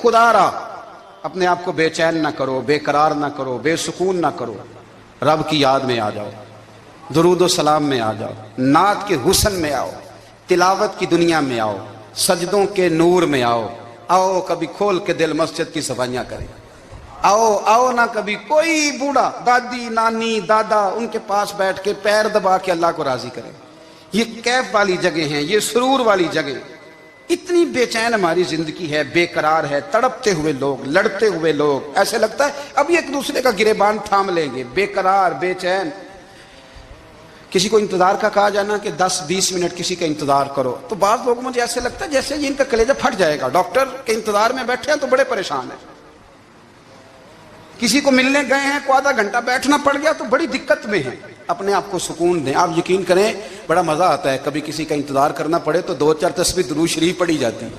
خدا را اپنے آپ کو بے چین نہ کرو، بے قرار نہ کرو، بے سکون نہ کرو، رب کی یاد میں آ جاؤ، درود و سلام میں آ جاؤ، نعت کے حسن میں آؤ، تلاوت کی دنیا میں آؤ، سجدوں کے نور میں آؤ، آؤ کبھی کھول کے دل مسجد کی صفائیاں کریں، آؤ نہ کبھی کوئی بوڑھا دادی نانی دادا ان کے پاس بیٹھ کے پیر دبا کے اللہ کو راضی کریں۔ یہ کیف والی جگہ ہیں، یہ سرور والی جگہ۔ اتنی بے چین ہماری زندگی ہے، بے قرار ہے، تڑپتے ہوئے لوگ، لڑتے ہوئے لوگ، ایسے لگتا ہے اب یہ ایک دوسرے کا گریبان تھام لیں گے، بے قرار بے چین۔ کسی کو انتظار کا کہا جانا کہ 10-20 منٹ کسی کا انتظار کرو، تو بعض لوگوں مجھے ایسے لگتا ہے جیسے ان کا کلیجہ پھٹ جائے گا، ڈاکٹر کے انتظار میں بیٹھے ہیں تو بڑے پریشان ہیں، کسی کو ملنے گئے ہیں کو آدھا گھنٹہ بیٹھنا پڑ گیا تو بڑی دقت میں ہیں۔ اپنے آپ کو سکون دیں۔ آپ یقین کریں بڑا مزہ آتا ہے، کبھی کسی کا انتظار کرنا پڑے تو 2-4 تسبیح درود شریف پڑھی جاتی ہے،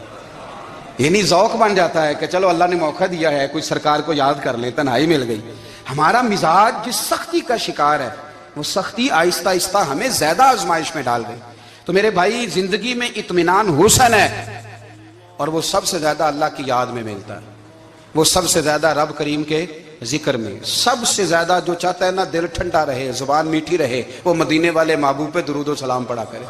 یعنی ذوق بن جاتا ہے کہ چلو اللہ نے موقع دیا ہے، کوئی سرکار کو یاد کر لیں، تنہائی مل گئی۔ ہمارا مزاج جس سختی کا شکار ہے، وہ سختی آہستہ آہستہ ہمیں زیادہ آزمائش میں ڈال گئی۔ تو میرے بھائی، زندگی میں اطمینان حسن ہے، اور وہ سب سے زیادہ اللہ کی یاد میں ملتا ہے، وہ سب سے زیادہ رب کریم کے ذکر میں۔ سب سے زیادہ جو چاہتا ہے نا دل ٹھنڈا رہے، زبان میٹھی رہے، وہ مدینے والے محبوب پہ درود و سلام پڑھا کرے،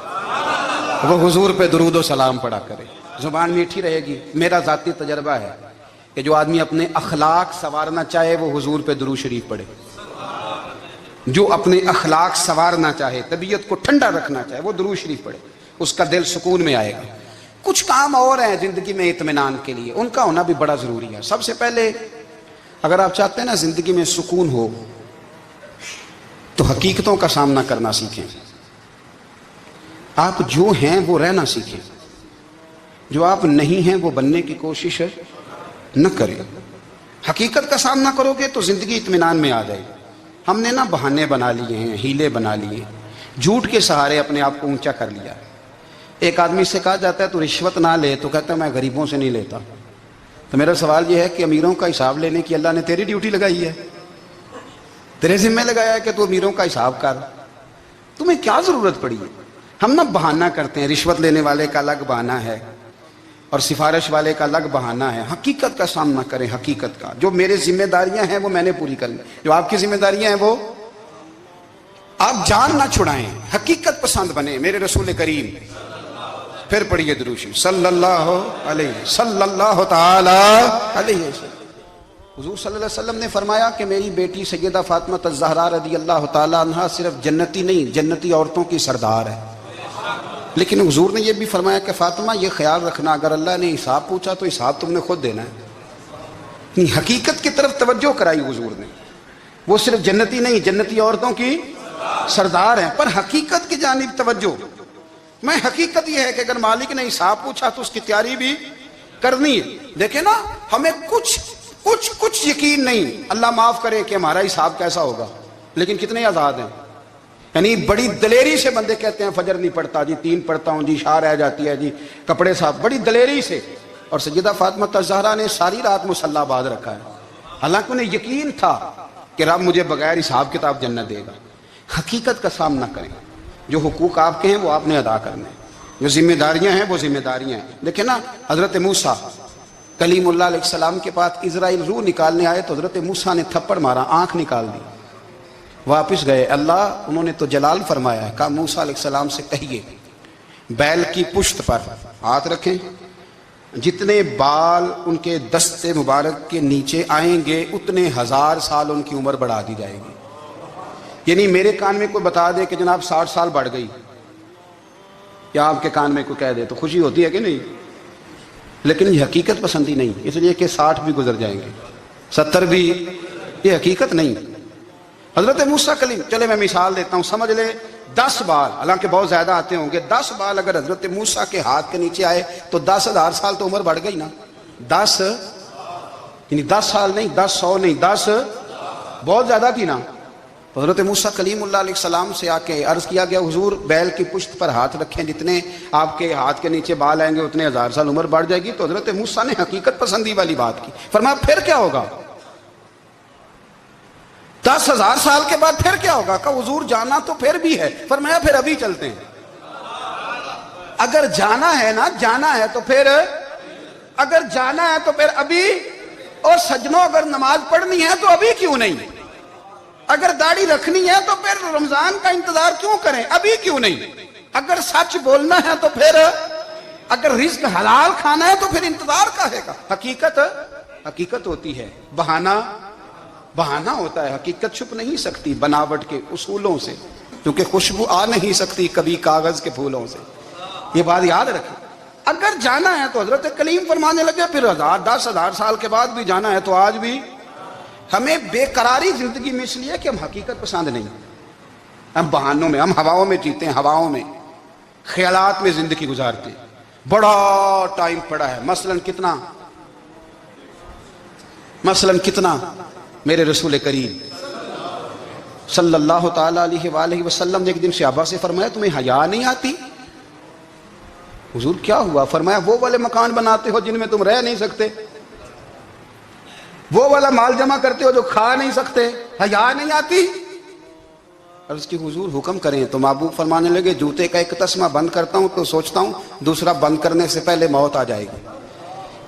وہ حضور پہ درود و سلام پڑھا کرے، زبان میٹھی رہے گی۔ میرا ذاتی تجربہ ہے کہ جو آدمی اپنے اخلاق سنوارنا چاہے وہ حضور پہ درود شریف پڑھے، جو اپنے اخلاق سنوارنا چاہے، طبیعت کو ٹھنڈا رکھنا چاہے، وہ درود شریف پڑھے، اس کا دل سکون میں آئے گا۔ کچھ کام اور ہیں زندگی میں اطمینان کے لیے، ان کا ہونا بھی بڑا ضروری ہے۔ سب سے پہلے اگر آپ چاہتے ہیں نا زندگی میں سکون ہو تو حقیقتوں کا سامنا کرنا سیکھیں۔ آپ جو ہیں وہ رہنا سیکھیں، جو آپ نہیں ہیں وہ بننے کی کوشش نہ کریں۔ حقیقت کا سامنا کرو گے تو زندگی اطمینان میں آ جائے گی۔ ہم نے نا بہانے بنا لیے ہیں، ہیلے بنا لیے، جھوٹ کے سہارے اپنے آپ کو اونچا کر لیا۔ ایک آدمی سے کہا جاتا ہے تو رشوت نہ لے، تو کہتا ہے میں غریبوں سے نہیں لیتا۔ تو میرا سوال یہ ہے کہ امیروں کا حساب لینے کی اللہ نے تیری ڈیوٹی لگائی ہے، تیرے ذمہ لگایا ہے کہ تو امیروں کا حساب کر، تمہیں کیا ضرورت پڑی ہے؟ ہم نا بہانہ کرتے ہیں، رشوت لینے والے کا الگ بہانہ ہے اور سفارش والے کا الگ بہانہ ہے۔ حقیقت کا سامنا کریں، حقیقت کا۔ جو میرے ذمہ داریاں ہیں وہ میں نے پوری کرنی، جو آپ کی ذمہ داریاں ہیں وہ آپ جان نہ چھڑائیں، حقیقت پسند بنیں۔ میرے رسول کریم، پھر پڑھیے درود شریف صلی اللہ تعالی علیہ وسلم۔ حضور صلی اللہ علیہ وسلم نے فرمایا کہ میری بیٹی سیدہ فاطمہ الزہرا رضی اللہ تعالی عنہا صرف جنتی نہیں، جنتی عورتوں کی سردار ہے۔ لیکن حضور نے یہ بھی فرمایا کہ فاطمہ یہ خیال رکھنا اگر اللہ نے حساب پوچھا تو حساب تم نے خود دینا ہے۔ حقیقت کی طرف توجہ کرائی حضور نے، وہ صرف جنتی نہیں، جنتی عورتوں کی سردار ہیں، پر حقیقت کی جانب توجہ۔ میں حقیقت یہ ہے کہ اگر مالک نے حساب پوچھا تو اس کی تیاری بھی کرنی ہے۔ دیکھیں نا، ہمیں کچھ یقین نہیں، اللہ معاف کرے کہ ہمارا حساب کیسا ہوگا، لیکن کتنے آزاد ہیں۔ یعنی بڑی دلیری سے بندے کہتے ہیں فجر نہیں پڑھتا جی، 3 پڑھتا ہوں جی، عشاء رہ جاتی ہے جی، کپڑے صاف، بڑی دلیری سے۔ اور سیدہ فاطمہ الزہرا نے ساری رات مصلی باز رکھا ہے، حالانکہ انہیں یقین تھا کہ رب مجھے بغیر حساب کتاب جنت دے گا۔ حقیقت کا سامنا کریں، جو حقوق آپ کے ہیں وہ آپ نے ادا کرنے ہیں، جو ذمہ داریاں ہیں وہ ذمہ داریاں ہیں۔ دیکھیں نا، حضرت موسیٰ کلیم اللہ علیہ السلام کے پاس اسرائیل روح نکالنے آئے تو حضرت موسیٰ نے تھپڑ مارا، آنکھ نکال دی، واپس گئے۔ اللہ انہوں نے تو جلال فرمایا ہے، کہا موسیٰ علیہ السلام سے کہیے بیل کی پشت پر ہاتھ رکھیں، جتنے بال ان کے دست مبارک کے نیچے آئیں گے اتنے 1000 سال ان کی عمر بڑھا دی جائے گی۔ یعنی میرے کان میں کوئی بتا دے کہ جناب 60 سال بڑھ گئی، یا آپ کے کان میں کوئی کہہ دے تو خوشی ہوتی ہے کہ نہیں؟ لیکن یہ حقیقت پسندی نہیں، اس لیے کہ 60 بھی گزر جائیں گے، 70 بھی، یہ حقیقت نہیں۔ حضرت موسیٰ کلیم، چلے میں مثال دیتا ہوں، سمجھ لے 10 بال، حالانکہ بہت زیادہ آتے ہوں گے، 10 بال اگر حضرت موسیٰ کے ہاتھ کے نیچے آئے تو 10,000 سال تو عمر بڑھ گئی نا۔ 10 یعنی 10 سال نہیں، 10 100 نہیں، 10 بہت زیادہ کی نا۔ تو حضرت موسیٰ کلیم اللہ علیہ السلام سے آ کے عرض کیا گیا، حضور بیل کی پشت پر ہاتھ رکھیں، جتنے آپ کے ہاتھ کے نیچے بال آئیں گے اتنے 1000 سال عمر بڑھ جائے گی۔ تو حضرت موسیٰ نے حقیقت پسندی والی بات کی، فرمایا پھر کیا ہوگا؟ 10,000 سال کے بعد پھر کیا ہوگا؟ کہا حضور جانا تو پھر بھی ہے، فرمایا پھر ابھی چلتے ہیں۔ اگر جانا ہے نا، جانا ہے تو پھر اگر جانا ہے تو پھر ابھی، اور سجنوں اگر نماز پڑھنی ہے تو ابھی کیوں نہیں؟ اگر داڑھی رکھنی ہے تو پھر رمضان کا انتظار کیوں کریں؟ ابھی کیوں نہیں؟ اگر سچ بولنا ہے تو پھر، اگر رزق حلال کھانا ہے تو پھر انتظار کا ہے گا؟ حقیقت ہوتی ہے، بہانہ ہوتا ہے، حقیقت چھپ نہیں سکتی بناوٹ کے اصولوں سے، کیونکہ خوشبو آ نہیں سکتی کبھی کاغذ کے پھولوں سے، یہ بات یاد رکھیں۔ اگر جانا ہے تو حضرت کلیم فرمانے لگے پھر 10,000 سال کے بعد بھی جانا ہے تو آج بھی ہمیں بے قراری زندگی میں اس لیے کہ ہم حقیقت پسند نہیں، ہم بہانوں میں، ہم ہواؤں میں جیتے ہیں، ہواؤں میں، خیالات میں زندگی گزارتے ہیں۔ بڑا ٹائم پڑا ہے، مثلاً کتنا میرے رسول کریم صلی اللہ تعالیٰ علیہ وآلہ وسلم نے ایک دن صحابہ سے فرمایا تمہیں حیا نہیں آتی؟ حضور کیا ہوا؟ فرمایا وہ والے مکان بناتے ہو جن میں تم رہ نہیں سکتے، وہ والا مال جمع کرتے ہو جو کھا نہیں سکتے، حیا نہیں آتی؟ عرض کی حضور حکم کریں تو محبوب فرمانے لگے جوتے کا ایک تسمہ بند کرتا ہوں تو سوچتا ہوں دوسرا بند کرنے سے پہلے موت آ جائے گی،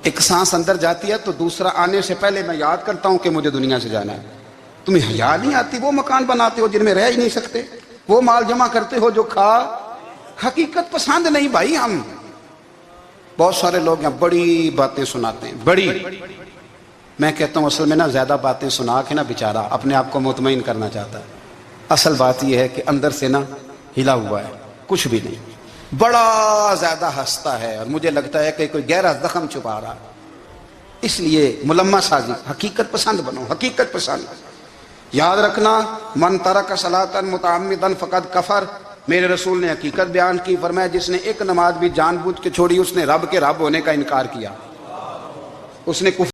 ایک سانس اندر جاتی ہے تو دوسرا آنے سے پہلے میں یاد کرتا ہوں کہ مجھے دنیا سے جانا ہے۔ تمہیں حیا نہیں آتی؟ وہ مکان بناتے ہو جن میں رہ ہی نہیں سکتے، وہ مال جمع کرتے ہو جو کھا، حقیقت پسند نہیں بھائی ہم۔ بہت سارے لوگ یہاں بڑی باتیں سناتے ہیں، بڑی، میں کہتا ہوں اصل میں نا زیادہ باتیں سنا کے نا بیچارہ اپنے آپ کو مطمئن کرنا چاہتا ہے، اصل بات یہ ہے کہ اندر سے نا ہلا ہوا ہے، کچھ بھی نہیں، بڑا زیادہ ہنستا ہے اور مجھے لگتا ہے کہ کوئی گہرا زخم چھپا رہا ہے۔ اس لیے ملمہ سازی، حقیقت پسند بنو، حقیقت پسند۔ یاد رکھنا من ترک صلاۃ متعمدا فقد کفر، میرے رسول نے حقیقت بیان کی، فرمایا جس نے ایک نماز بھی جان بوجھ کے چھوڑی اس نے رب کے رب ہونے کا انکار کیا، اس نے کفر